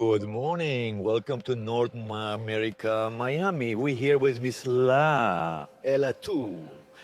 Good morning. Welcome to North America, Miami. We're here with Miss Ella too,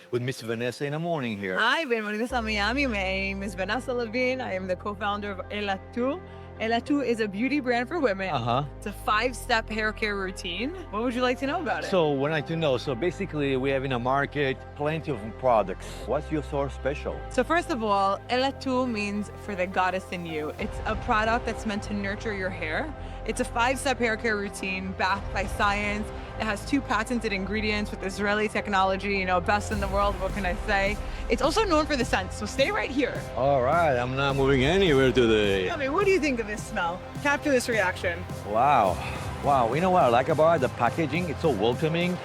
with Miss Vanessa in the morning here. Hi, bienvenidos a Miami. My name is Vanessa Levine. I am the co-founder of Ella2. Ella2 is a beauty brand for women. It's a 5-step hair care routine. What would you like to know about it? So, what I like to know, so basically we have in the market plenty of products. What's your sort of special? So first of all, Ella2 means for the goddess in you. It's a product that's meant to nurture your hair. It's a 5-step hair care routine backed by science. It has 2 patented ingredients with Israeli technology, best in the world, what can I say? It's also known for the scent, so stay right here. All right, I'm not moving anywhere today. Tell me, what do you think of this smell? Capture this reaction. Wow. Wow, you know what I like about it? The packaging, it's so welcoming.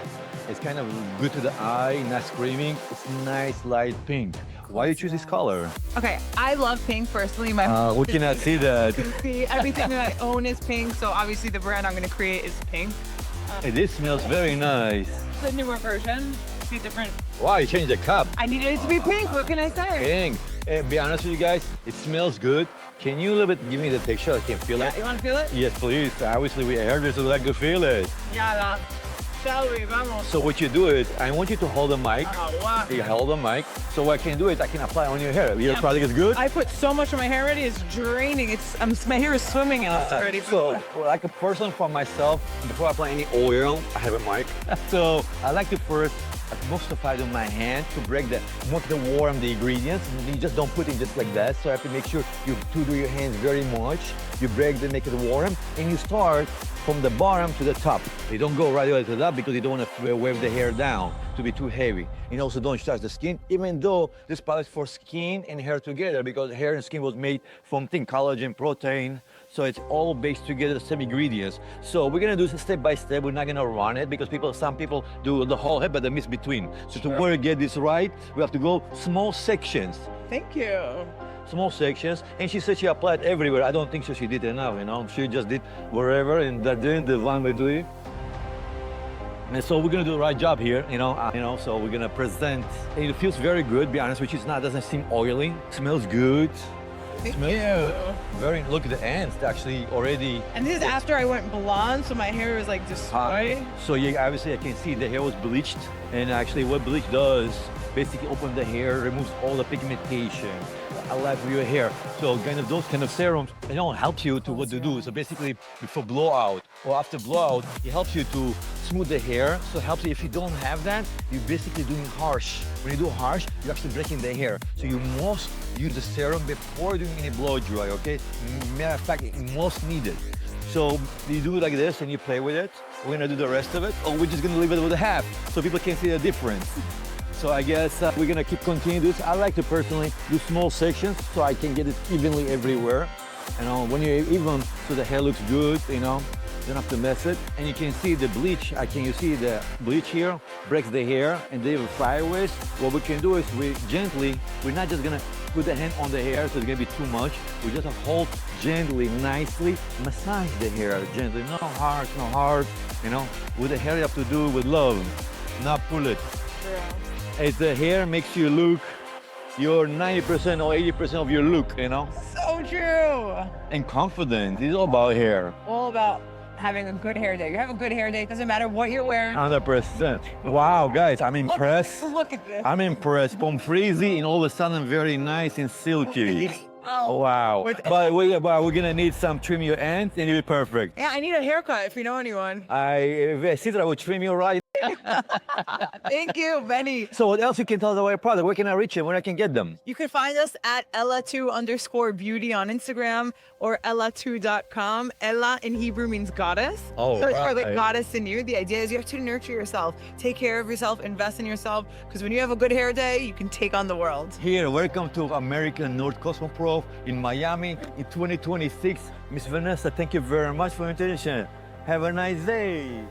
It's kind of good to the eye, not screaming. It's nice light pink. Why you choose this color? Okay, I love pink personally. We cannot see that. See, everything that I own is pink, so obviously the brand I'm going to create is pink. Hey, this smells very nice. The newer version. See different. Wow, you changed the cup. I needed it to be pink. What can I say? Pink. Hey, be honest with you guys, it smells good. Can you a little bit give me the texture? I can feel it. You want to feel it? Yes, please. Obviously, we hairdressers would like to feel it. Yeah, shall we? Vamos. So what you do is, I want you to hold the mic. Wow. You hold the mic. So what I can do is, I can apply on your hair. Your product is good? I put so much of my hair already, it's draining. My hair is swimming in it already. So, like a person for myself, before I apply any oil, I have a mic. So I like to first emulsify it on my hand to break most of the warm the ingredients. You just don't put it just like that. So I have to make sure you do your hands very much. You break them, make it warm, and you start from the bottom to the top. You don't go right away to the top because you don't want to wave the hair down to be too heavy. And also don't touch the skin, even though this product is for skin and hair together, because hair and skin was made from collagen, protein. So it's all based together, the same ingredients. So we're gonna do this step by step. We're not gonna run it because some people do the whole head, but they miss between. So to really get this right, we have to go small sections. Thank you. Small sections, and she said she applied everywhere. I don't think so she did enough, She just did wherever, and that didn't the one we do. And so we're gonna do the right job here, so we're gonna present. And it feels very good, be honest with you. Doesn't seem oily, smells good. Look at the ends, actually already. And this is after I went blonde, so my hair is like destroyed. So yeah, obviously I can see the hair was bleached, and actually what bleach does, basically open the hair, removes all the pigmentation, alive with your hair. So those kind of serums, helps you to what to do. So basically before blowout or after blowout, it helps you to smooth the hair. So it helps you if you don't have that, you're basically doing harsh. When you do harsh, you're actually breaking the hair. So you must use the serum before doing any blow dry, okay? Matter of fact, it most needed. So you do it like this and you play with it. We're gonna do the rest of it, or we're just gonna leave it with a half so people can see the difference. So I guess we're gonna keep continuing this. I like to personally do small sections so I can get it evenly everywhere. When you're even, so the hair looks good, don't have to mess it. And you can see the bleach. You see the bleach here breaks the hair, and they will fly with. What we can do is we're not just gonna put the hand on the hair, so it's gonna be too much. We just have to hold gently, nicely, massage the hair gently. No hard. With the hair you have to do with love, not pull it. Yeah. As the hair makes you look your 90% or 80% of your look, So true. And confident. It's all about hair. All about having a good hair day. You have a good hair day, doesn't matter what you're wearing. 100%. Wow, guys, I'm impressed. Look at this. I'm impressed. From frizzy and all of a sudden very nice and silky. Oh, wow. But we're gonna need some trim your ends and it'll be perfect. Yeah, I need a haircut if you know anyone. If I see that I will trim you right. Thank you, Benny. So what else you can tell us about your product? Where can I reach them? Where I can get them? You can find us at Ella2_beauty on Instagram or Ella2.com. Ella in Hebrew means goddess. Oh, so it's for the right. goddess in you. The idea is you have to nurture yourself, take care of yourself, invest in yourself, because when you have a good hair day, you can take on the world. Here, welcome to American North CosmoProf in Miami in 2026. Miss Vanessa, thank you very much for your invitation. Have a nice day.